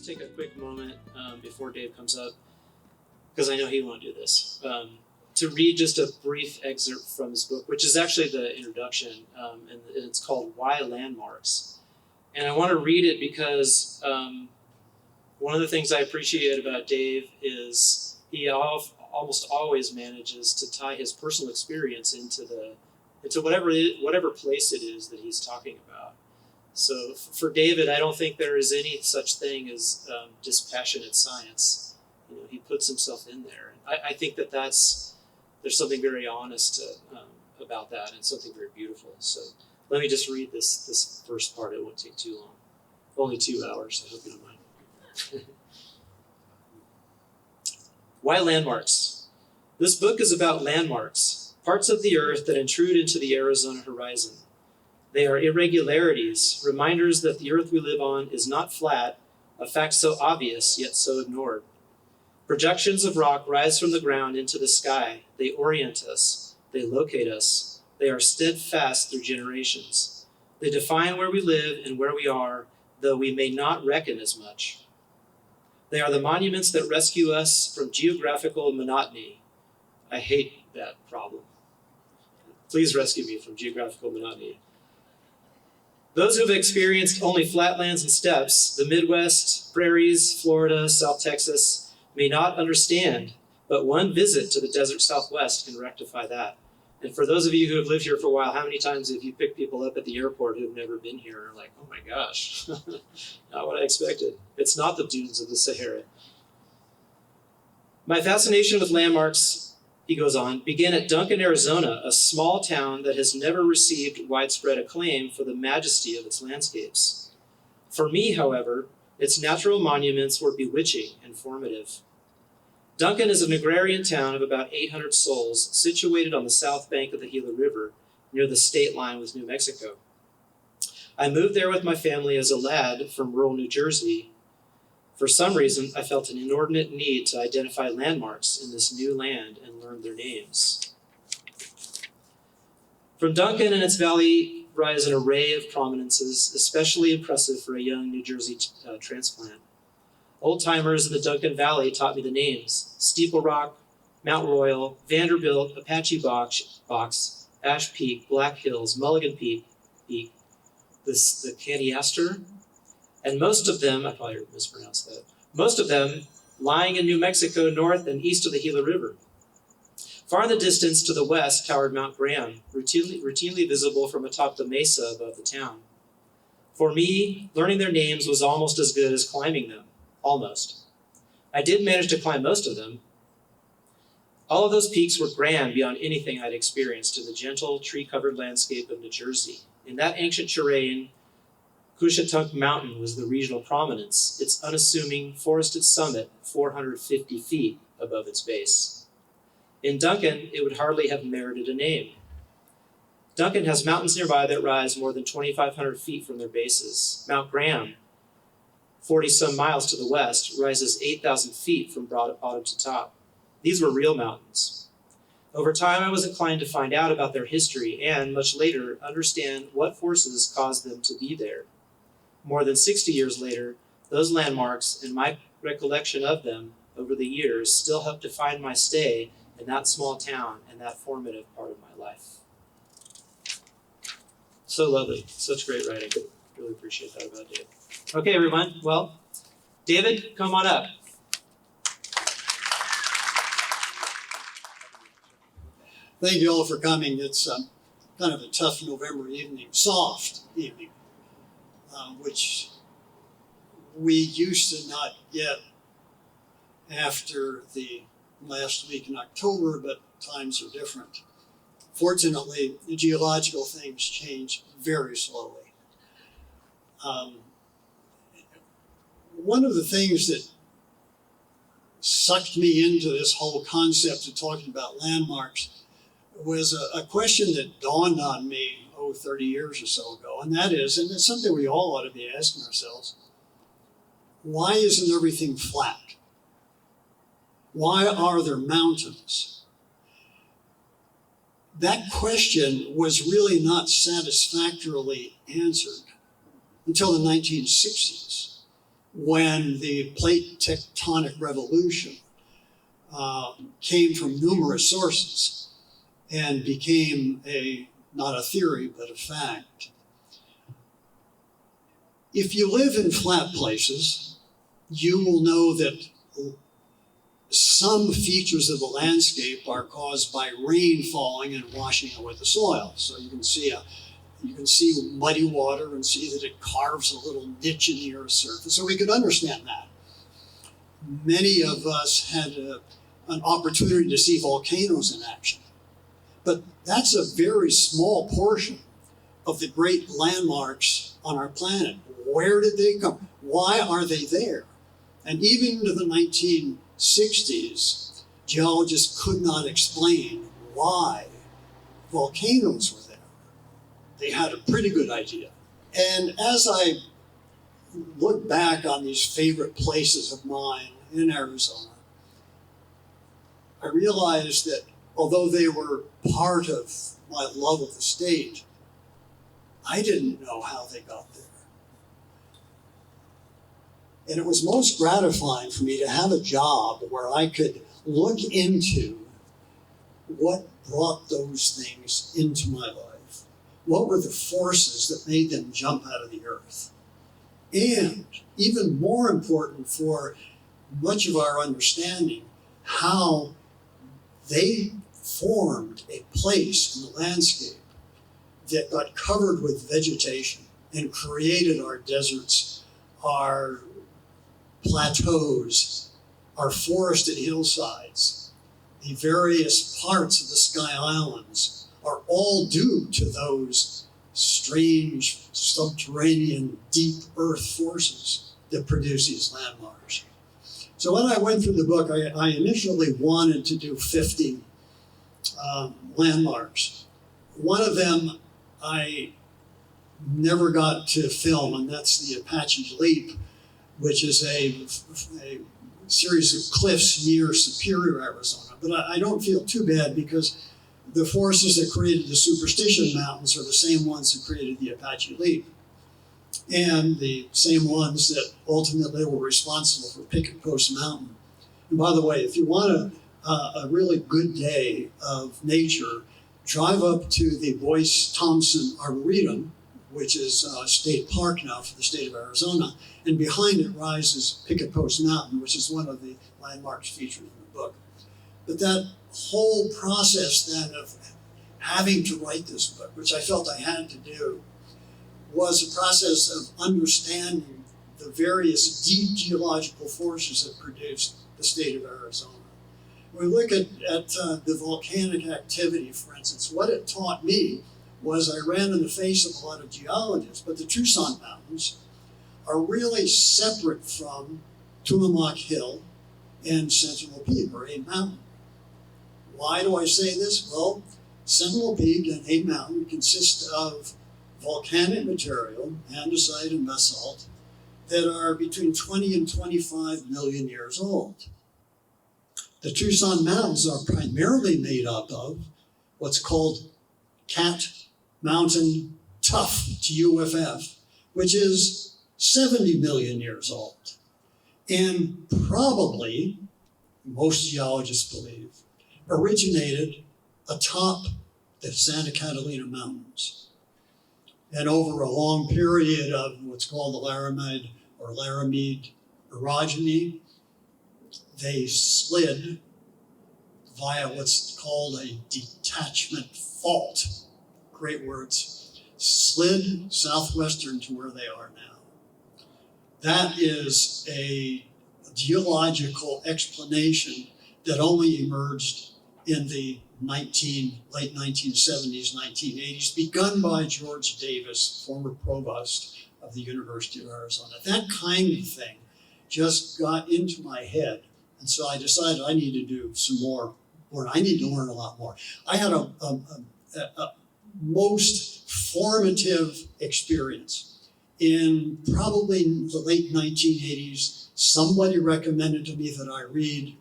just take a quick moment before Dave comes up, because I know he won't do this, to read just a brief excerpt from his book, which is actually the introduction, and it's called Why Landmarks. And I want to read it because one of the things I appreciate about Dave is he almost always manages to tie his personal experience into whatever place it is that he's talking about. So for David, I don't think there is any such thing as dispassionate science. You know, he puts himself in there. I think that there's something very honest about that, and something very beautiful. So let me just read this first part. It won't take too long. Only 2 hours. I hope you don't mind. Why landmarks? This book is about landmarks, parts of the earth that intrude into the Arizona horizon. They are irregularities, reminders that the earth we live on is not flat, a fact so obvious yet so ignored. Projections of rock rise from the ground into the sky. They orient us. They locate us. They are steadfast through generations. They define where we live and where we are, though we may not reckon as much. They are the monuments that rescue us from geographical monotony. I hate that problem. Please rescue me from geographical monotony. Those who have experienced only flatlands and steppes, the Midwest, prairies, Florida, South Texas, may not understand, but one visit to the desert Southwest can rectify that. And for those of you who have lived here for a while, how many times have you picked people up at the airport who have never been here and are like, oh my gosh, not what I expected. It's not the dunes of the Sahara. My fascination with landmarks, he goes on, began at Duncan, Arizona, a small town that has never received widespread acclaim for the majesty of its landscapes. For me, however, its natural monuments were bewitching and formative. Duncan is an agrarian town of about 800 souls, situated on the south bank of the Gila River, near the state line with New Mexico. I moved there with my family as a lad from rural New Jersey. For some reason, I felt an inordinate need to identify landmarks in this new land and learn their names. From Duncan and its valley rise an array of prominences, especially impressive for a young New Jersey transplant. Old-timers in the Duncan Valley taught me the names: Steeple Rock, Mount Royal, Vanderbilt, Apache Box, Ash Peak, Black Hills, Mulligan Peak, the Candiaster, and most of them, I probably mispronounced that, most of them lying in New Mexico north and east of the Gila River. Far in the distance to the west towered Mount Graham, routinely visible from atop the mesa above the town. For me, learning their names was almost as good as climbing them. Almost. I did manage to climb most of them. All of those peaks were grand beyond anything I'd experienced in the gentle, tree-covered landscape of New Jersey. In that ancient terrain, Cushatunk Mountain was the regional prominence, its unassuming, forested summit 450 feet above its base. In Duncan, it would hardly have merited a name. Duncan has mountains nearby that rise more than 2,500 feet from their bases. Mount Graham, 40-some miles to the west, rises 8,000 feet from bottom to top. These were real mountains. Over time, I was inclined to find out about their history and, much later, understand what forces caused them to be there. More than 60 years later, those landmarks and my recollection of them over the years still help define my stay in that small town and that formative part of my life. So lovely. Such great writing. Really appreciate that about David. Okay, everyone. Well, David, come on up. Thank you all for coming. It's kind of a tough November evening, soft evening, which we used to not get after the last week in October, but times are different. Fortunately, the geological things change very slowly. One of the things that sucked me into this whole concept of talking about landmarks was a question that dawned on me 30 years or so ago, and that is, and it's something we all ought to be asking ourselves, why isn't everything flat? Why are there mountains? That question was really not satisfactorily answered until the 1960s, when the plate tectonic revolution came from numerous sources and became not a theory, but a fact. If you live in flat places, you will know that some features of the landscape are caused by rain falling and washing away the soil. So you can see muddy water and see that it carves a little niche in the earth's surface. So we could understand that. Many of us had an opportunity to see volcanoes in action. But that's a very small portion of the great landmarks on our planet. Where did they come? Why are they there? And even into the 1960s, geologists could not explain why volcanoes were there. They had a pretty good idea. And as I look back on these favorite places of mine in Arizona, I realized that although they were part of my love of the state, I didn't know how they got there. And it was most gratifying for me to have a job where I could look into what brought those things into my life. What were the forces that made them jump out of the earth? And even more important for much of our understanding, how they formed a place in the landscape that got covered with vegetation and created our deserts, our plateaus, our forested hillsides. The various parts of the Sky Islands are all due to those strange subterranean deep earth forces that produce these landmarks. So when I went through the book, I initially wanted to do 50 landmarks. One of them I never got to film, and that's the Apache Leap, which is a series of cliffs near Superior, Arizona. But I don't feel too bad because the forces that created the Superstition Mountains are the same ones that created the Apache Leap, and the same ones that ultimately were responsible for Picket Post Mountain. And by the way, if you want a really good day of nature, drive up to the Boyce-Thompson Arboretum, which is a state park now for the state of Arizona, and behind it rises Picket Post Mountain, which is one of the landmarks featured in the book. But that whole process then of having to write this book, which I felt I had to do, was a process of understanding the various deep geological forces that produced the state of Arizona. When we look at the volcanic activity, for instance, what it taught me was I ran in the face of a lot of geologists, but the Tucson Mountains are really separate from Tumamoc Hill and Sentinel Peak, or A Mountain. Why do I say this? Well, Sentinel Peak and A Mountain consist of volcanic material, andesite and basalt, that are between 20 and 25 million years old. The Tucson Mountains are primarily made up of what's called Cat Mountain Tuff, TUFF, which is 70 million years old. And probably, most geologists believe, originated atop the Santa Catalina Mountains. And over a long period of what's called the Laramide or Laramide orogeny, they slid via what's called a detachment fault. Great words. Slid southwestern to where they are now. That is a geological explanation that only emerged in the late 1970s, 1980s, begun by George Davis, former provost of the University of Arizona. That kind of thing just got into my head. And so I decided I need to do some more, or I need to learn a lot more. I had a most formative experience in probably the late 1980s. Somebody recommended to me that I read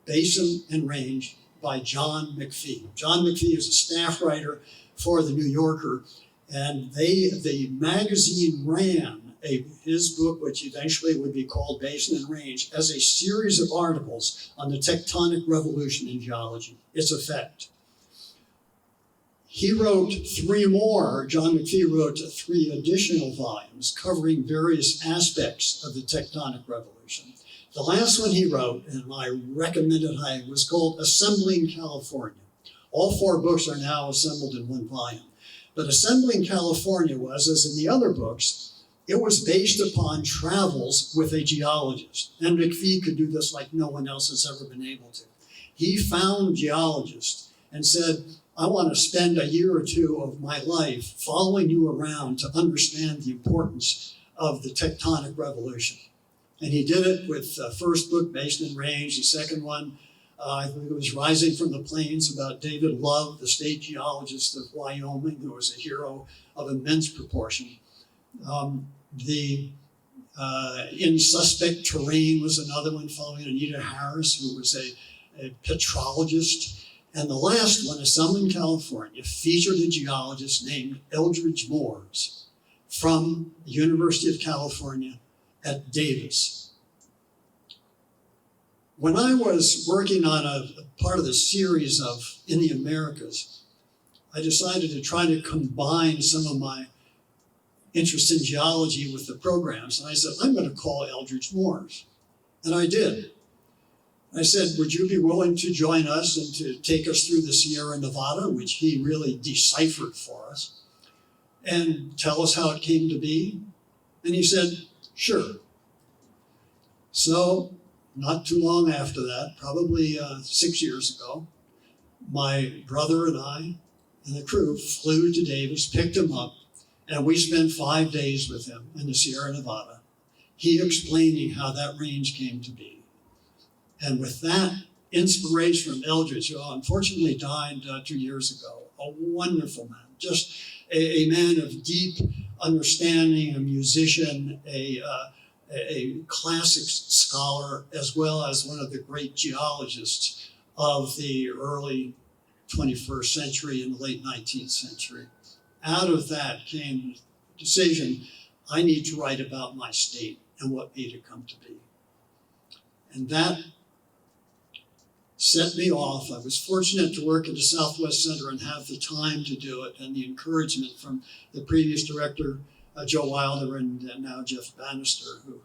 Basin and Range by John McPhee. John McPhee is a staff writer for the New Yorker, and the magazine ran his book, which eventually would be called Basin and Range, as a series of articles on the tectonic revolution in geology, its effect. He wrote 3 more, John McPhee wrote 3 additional volumes covering various aspects of the tectonic revolution. The last one he wrote, and I recommend it highly, was called Assembling California. All 4 books are now assembled in 1 volume. But Assembling California was, as in the other books, it was based upon travels with a geologist. And McPhee could do this like no one else has ever been able to. He found geologists and said, I want to spend a year or 2 of my life following you around to understand the importance of the tectonic revolution. And he did it with the first book, Basin and Range. The second one, I think it was Rising from the Plains, about David Love, the state geologist of Wyoming, who was a hero of immense proportion. In Suspect Terrain was another one following Anita Harris, who was a petrologist. And the last one, Assembling California, featured a geologist named Eldridge Moores from the University of California at Davis. When I was working on a part of the series of In the Americas, I decided to try to combine some of my interest in geology with the programs. And I said, I'm going to call Eldridge Moores. And I did. I said, would you be willing to join us and to take us through the Sierra Nevada, which he really deciphered for us, and tell us how it came to be? And he said, sure. So not too long after that, probably 6 years ago, my brother and I and the crew flew to Davis, picked him up, and we spent 5 days with him in the Sierra Nevada, he explaining how that range came to be. And with that inspiration from Eldridge, who unfortunately died 2 years ago, a wonderful man, just a man of deep understanding, a musician, a classic scholar, as well as one of the great geologists of the early 21st century and the late 19th century. Out of that came the decision, I need to write about my state and what made it come to be. And that set me off. I was fortunate to work at the Southwest Center and have the time to do it, and the encouragement from the previous director, Joe Wilder, and now Jeff Bannister, who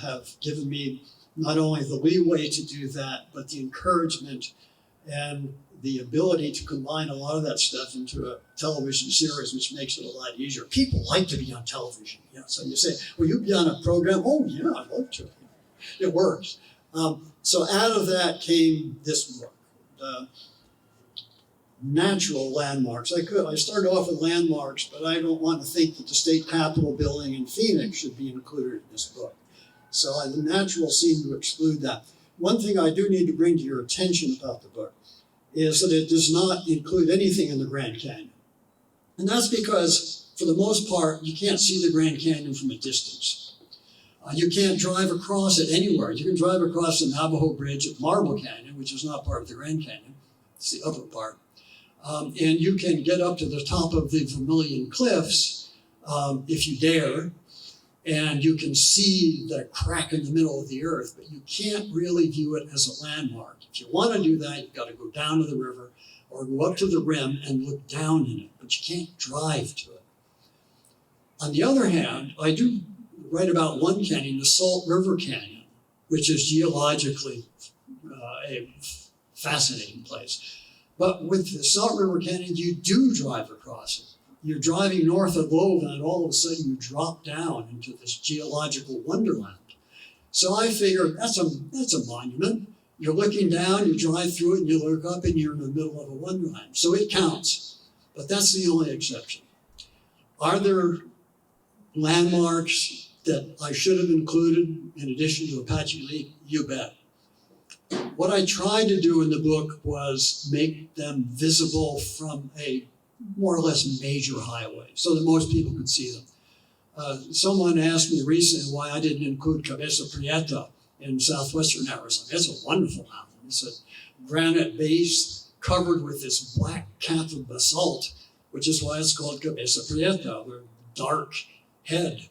have given me not only the leeway to do that, but the encouragement and the ability to combine a lot of that stuff into a television series, which makes it a lot easier. People like to be on television. You know, so you say, will you be on a program? Oh, yeah, I'd love to. It works. So out of that came this book, Natural Landmarks. I started off with landmarks, but I don't want to think that the state capitol building in Phoenix should be included in this book. So the natural seemed to exclude that. One thing I do need to bring to your attention about the book is that it does not include anything in the Grand Canyon. And that's because, for the most part, you can't see the Grand Canyon from a distance. You can't drive across it anywhere. You can drive across the Navajo Bridge at Marble Canyon, which is not part of the Grand Canyon. It's the upper part. And you can get up to the top of the Vermilion Cliffs if you dare, and you can see the crack in the middle of the earth, but you can't really view it as a landmark. If you want to do that, you've got to go down to the river or go up to the rim and look down in it, but you can't drive to it. On the other hand, I do write about one canyon, the Salt River Canyon, which is geologically a fascinating place. But with the Salt River Canyon, you do drive across it. You're driving north of Love, and all of a sudden you drop down into this geological wonderland. So I figured that's a monument. You're looking down, you drive through it, and you look up, and you're in the middle of a wonderland. So it counts, but that's the only exception. Are there landmarks that I should have included in addition to Apache Lake? You bet. What I tried to do in the book was make them visible from a more or less major highway so that most people could see them. Someone asked me recently why I didn't include Cabeza Prieta in southwestern Arizona. It's a wonderful mountain. It's a granite base covered with this black cathode basalt, which is why it's called Cabeza Prieta, the dark head.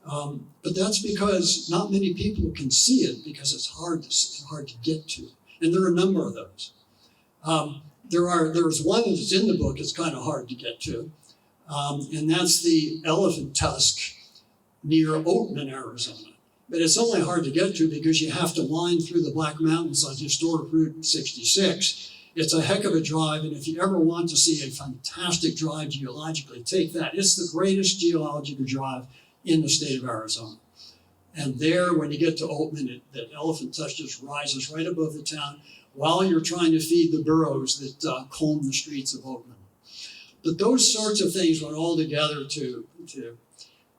But that's because not many people can see it because it's hard to get to. And there are a number of those. There's one that's in the book. It's kind of hard to get to, and that's the elephant tusk near Oatman, Arizona. But it's only hard to get to because you have to wind through the Black Mountains on historic Route 66. It's a heck of a drive, and if you ever want to see a fantastic drive geologically, take that. It's the greatest geological drive in the state of Arizona. And there, when you get to Oatman, that elephant tusk just rises right above the town while you're trying to feed the burros that comb the streets of Oatman. But those sorts of things went all together to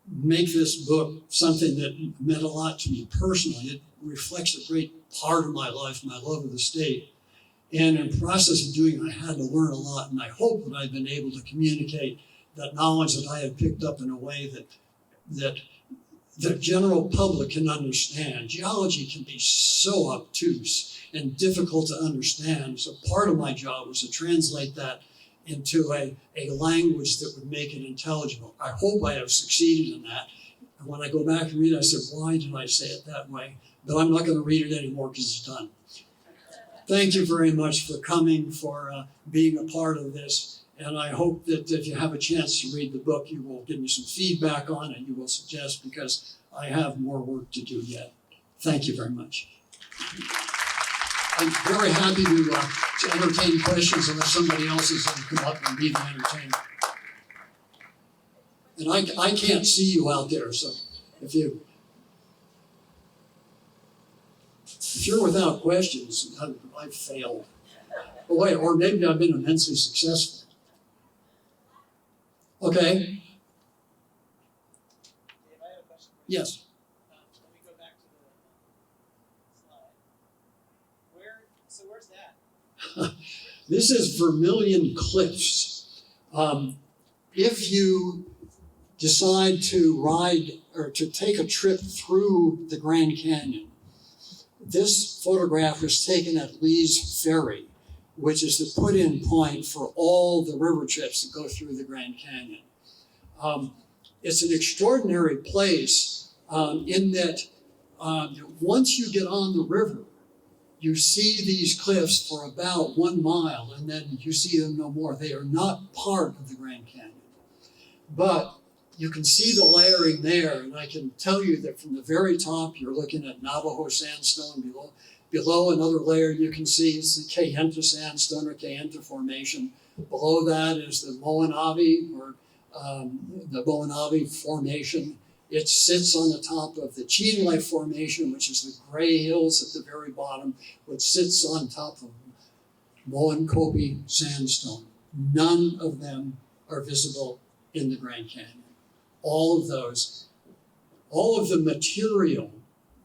make this book something that meant a lot to me personally. It reflects a great part of my life, my love of the state. And in the process of doing it, I had to learn a lot, and I hope that I've been able to communicate that knowledge that I have picked up in a way that the general public can understand. Geology can be so obtuse and difficult to understand, so part of my job was to translate that into a language that would make it intelligible. I hope I have succeeded in that. And when I go back and read it, I said, why did I say it that way? But I'm not going to read it anymore because it's done. Thank you very much for coming, for being a part of this. And I hope that if you have a chance to read the book, you will give me some feedback on it. You will suggest, because I have more work to do yet. Thank you very much. I'm very happy to entertain questions unless somebody else is going to come up and be the entertainer. And I can't see you out there, so if you're without questions, I've failed. Oh, wait, or maybe I've been immensely successful. Okay. Dave, I have a question. Yes. Let me go back to the slide. Where's that? This is Vermilion Cliffs. If you decide to ride or to take a trip through the Grand Canyon, this photograph was taken at Lee's Ferry, which is the put-in point for all the river trips that go through the Grand Canyon. It's an extraordinary place in that once you get on the river, you see these cliffs for about 1 mile, and then you see them no more. They are not part of the Grand Canyon. But you can see the layering there, and I can tell you that from the very top, you're looking at Navajo sandstone. Below another layer you can see is the Kayenta sandstone or Kayenta formation. Below that is the Moenavi, or the Moenavi formation. It sits on the top of the Chinle formation, which is the gray hills at the very bottom, which sits on top of Moenkopi sandstone. None of them are visible in the Grand Canyon. All of the material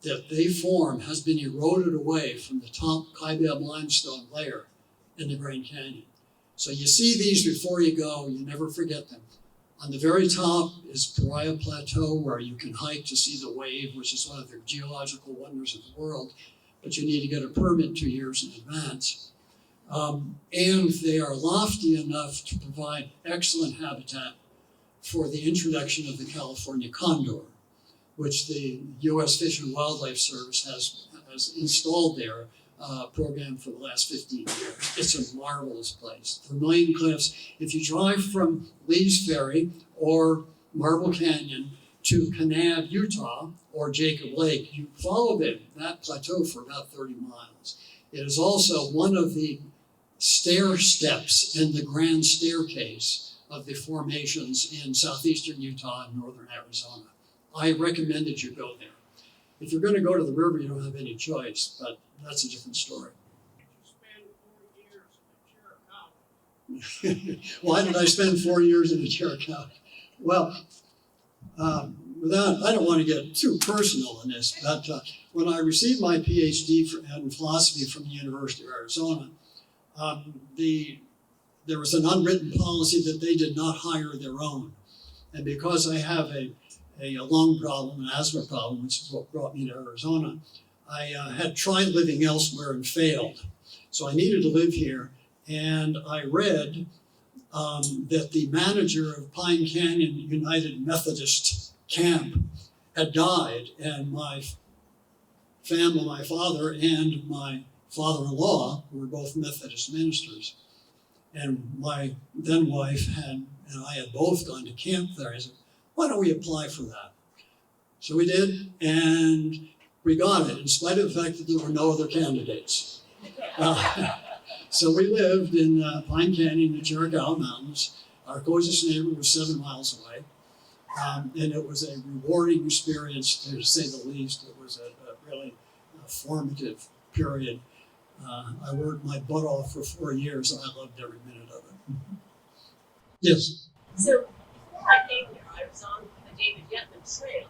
that they form has been eroded away from the top Kaibab limestone layer in the Grand Canyon. So you see these before you go, you never forget them. On the very top is Paria Plateau, where you can hike to see the wave, which is one of the geological wonders of the world, but you need to get a permit 2 years in advance. And they are lofty enough to provide excellent habitat for the introduction of the California condor, which the U.S. Fish and Wildlife Service has installed there, program for the last 15 years. It's a marvelous place. Vermilion Cliffs, if you drive from Lee's Ferry or Marble Canyon to Kanab, Utah, or Jacob Lake, you follow that plateau for about 30 miles. It is also one of the stair steps in the grand staircase of the formations in southeastern Utah and northern Arizona. I recommend that you go there. If you're going to go to the river, you don't have any choice, but that's a different story. You spent 4 years in Chiricahua. Why did I spend 4 years in the Chiricahua? Well, I don't want to get too personal in this, but when I received my PhD in philosophy from the University of Arizona, there was an unwritten policy that they did not hire their own. And because I have a lung problem, an asthma problem, which is what brought me to Arizona, I had tried living elsewhere and failed. So I needed to live here, and I read that the manager of Pine Canyon United Methodist Camp had died, and my family, my father and my father-in-law were both Methodist ministers. And my then wife and I had both gone to camp there. I said, why don't we apply for that? So we did, and we got it, in spite of the fact that there were no other candidates. So we lived in Pine Canyon, the Chiricahua Mountains. Our closest neighbor was 7 miles away. And it was a rewarding experience, to say the least. It was a really formative period. I worked my butt off for 4 years, and I loved every minute of it. Yes? So before I came here, I was on the David Yetman Trail.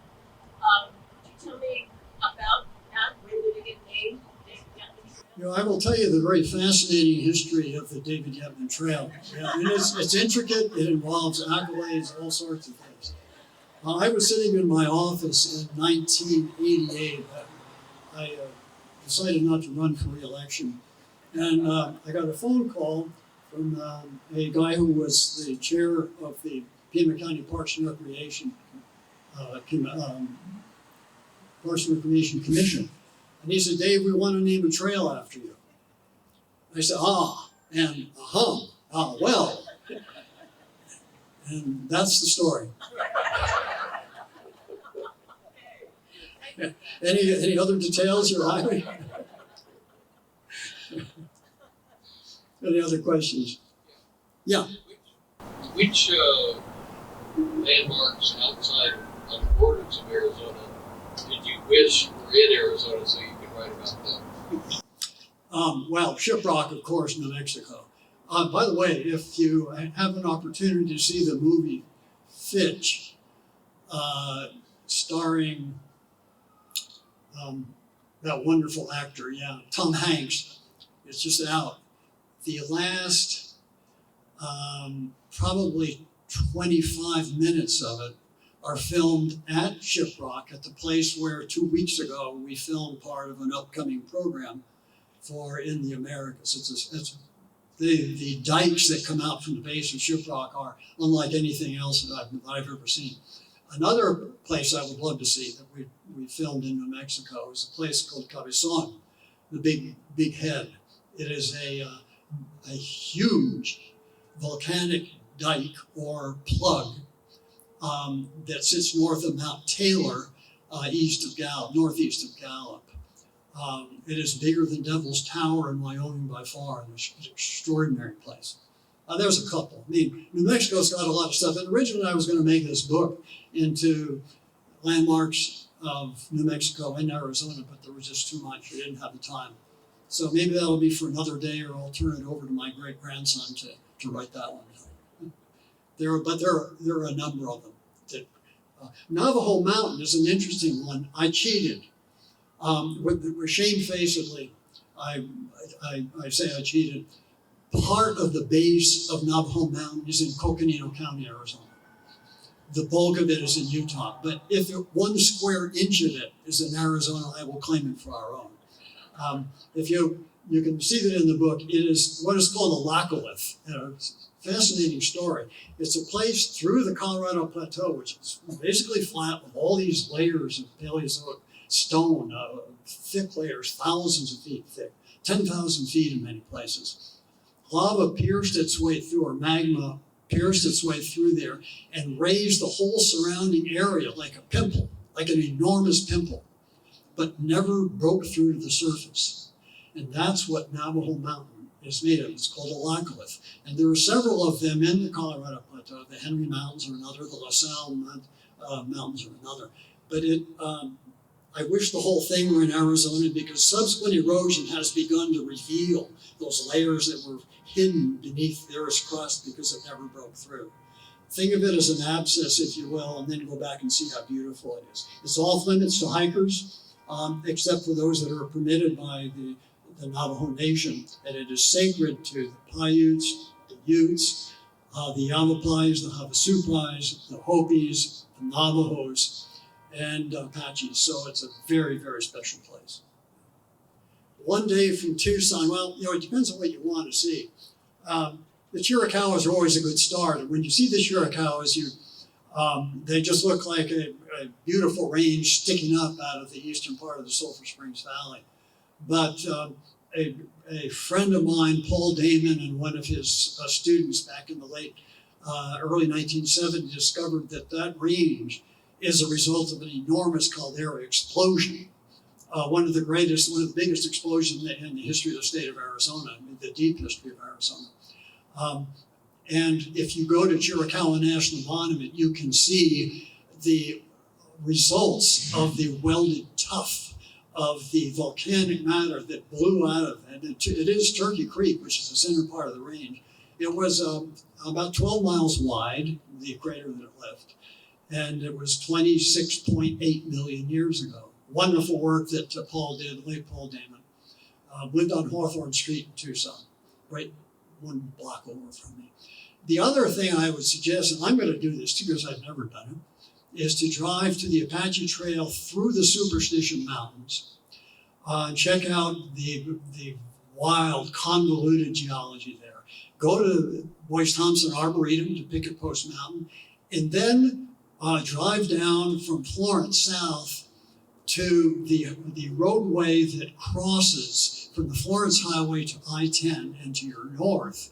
Could you tell me about that? When did it get named David Yetman Trail? You know, I will tell you the very fascinating history of the David Yetman Trail. Yeah, and it's intricate. It involves accolades, all sorts of things. I was sitting in my office in 1988. I decided not to run for re-election. And I got a phone call from a guy who was the chair of the Pima County Parks and Recreation Commission. And he said, Dave, we want to name a trail after you. I said, well. And that's the story. Any other details you're highlighting? Any other questions? Yeah. Which landmarks outside on the borders of Arizona did you wish were in Arizona so you could write about them? Well, Shiprock, of course, New Mexico. By the way, if you have an opportunity to see the movie Fitch, starring that wonderful actor, Tom Hanks, it's just out. The last probably 25 minutes of it are filmed at Shiprock, at the place where 2 weeks ago we filmed part of an upcoming program for In the Americas. It's the dikes that come out from the base of Shiprock are unlike anything else that I've ever seen. Another place I would love to see that we filmed in New Mexico is a place called Cabezas, the big head. It is a huge volcanic dike or plug that sits north of Mount Taylor, northeast of Gallup. It is bigger than Devil's Tower in Wyoming by far, and it's an extraordinary place. There's a couple. I mean, New Mexico's got a lot of stuff, and originally I was going to make this book into landmarks of New Mexico and Arizona, but there was just too much. We didn't have the time. So maybe that'll be for another day, or I'll turn it over to my great-grandson to write that one. There are a number of them. Navajo Mountain is an interesting one. I cheated. Shamefacedly, I say I cheated. Part of the base of Navajo Mountain is in Coconino County, Arizona. The bulk of it is in Utah. But if 1 square inch of it is in Arizona, I will claim it for our own. If you can see that in the book, it is what is called a laccolith. It's a fascinating story. It's a place through the Colorado Plateau, which is basically flat with all these layers of Paleozoic stone, thick layers, thousands of feet thick, 10,000 feet in many places. Lava pierced its way through, or magma pierced its way through there and raised the whole surrounding area like a pimple, like an enormous pimple, but never broke through to the surface. And that's what Navajo Mountain is made of. It's called a laccolith. And there are several of them in the Colorado Plateau. The Henry Mountains are another, the La Salle Mountains are another. But I wish the whole thing were in Arizona, because subsequent erosion has begun to reveal those layers that were hidden beneath the Earth's crust because it never broke through. Think of it as an abscess, if you will, and then go back and see how beautiful it is. It's off limits to hikers, except for those that are permitted by the Navajo Nation, and it is sacred to the Paiutes, the Utes, the Yamapais, the Havasupais, the Hopis, the Navajos, and Apaches. So it's a very, very special place. One day from Tucson, well, it depends on what you want to see. The Chiricahuas are always a good start. And when you see the Chiricahuas, They just look like a beautiful range sticking up out of the eastern part of the Sulphur Springs Valley. But a friend of mine, Paul Damon, and one of his students back in the early 1970s discovered that range is a result of an enormous caldera explosion. One of the biggest explosions in the history of the state of Arizona, the deep history of Arizona. And if you go to Chiricahua National Monument, you can see the results of the welded tuff of the volcanic matter that blew out of it. And it is Turkey Creek, which is the center part of the range. It was about 12 miles wide, the crater that it left, and it was 26.8 million years ago. Wonderful work that Paul did, late Paul Damon. Lived on Hawthorne Street in Tucson, right 1 block over from me. The other thing I would suggest, and I'm going to do this too because I've never done it, is to drive to the Apache Trail through the Superstition Mountains. Check out the wild, convoluted geology there. Go to Boyce Thompson Arboretum to Picket Post Mountain, and then drive down from Florence south to the roadway that crosses from the Florence Highway to I-10, and to your north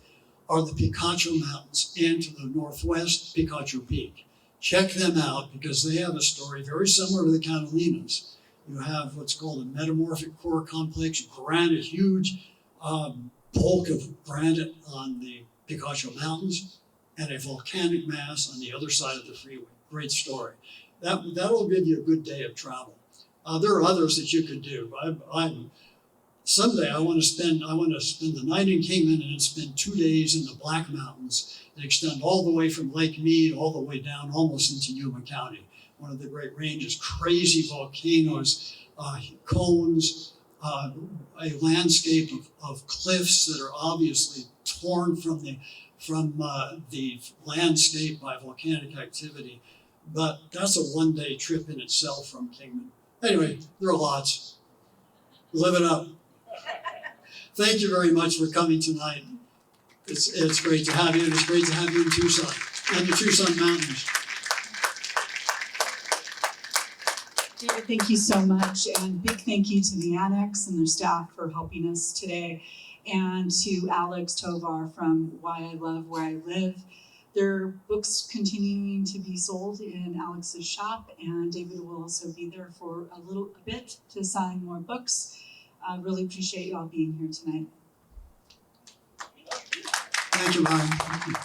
are the Picacho Mountains, and to the northwest, Picacho Peak. Check them out because they have a story very similar to the Catalinas. You have what's called a metamorphic core complex, granite, huge bulk of granite on the Picacho Mountains, and a volcanic mass on the other side of the freeway. Great story. That'll give you a good day of travel. There are others that you could do. Someday I want to spend the night in Kingman and then spend 2 days in the Black Mountains that extend all the way from Lake Mead all the way down almost into Yuma County. One of the great ranges, crazy volcanoes, cones, a landscape of cliffs that are obviously torn from the landscape by volcanic activity. But that's a 1-day trip in itself from Kingman. Anyway, there are lots. Live it up. Thank you very much for coming tonight. It's great to have you, and it's great to have you in Tucson and the Tucson Mountains. David, thank you so much, and big thank you to the Annex and their staff for helping us today, and to Alex Tovar from Why I Love Where I Live. There are books continuing to be sold in Alex's shop, and David will also be there for a bit to sign more books. I really appreciate you all being here tonight. Thank you, Ryan.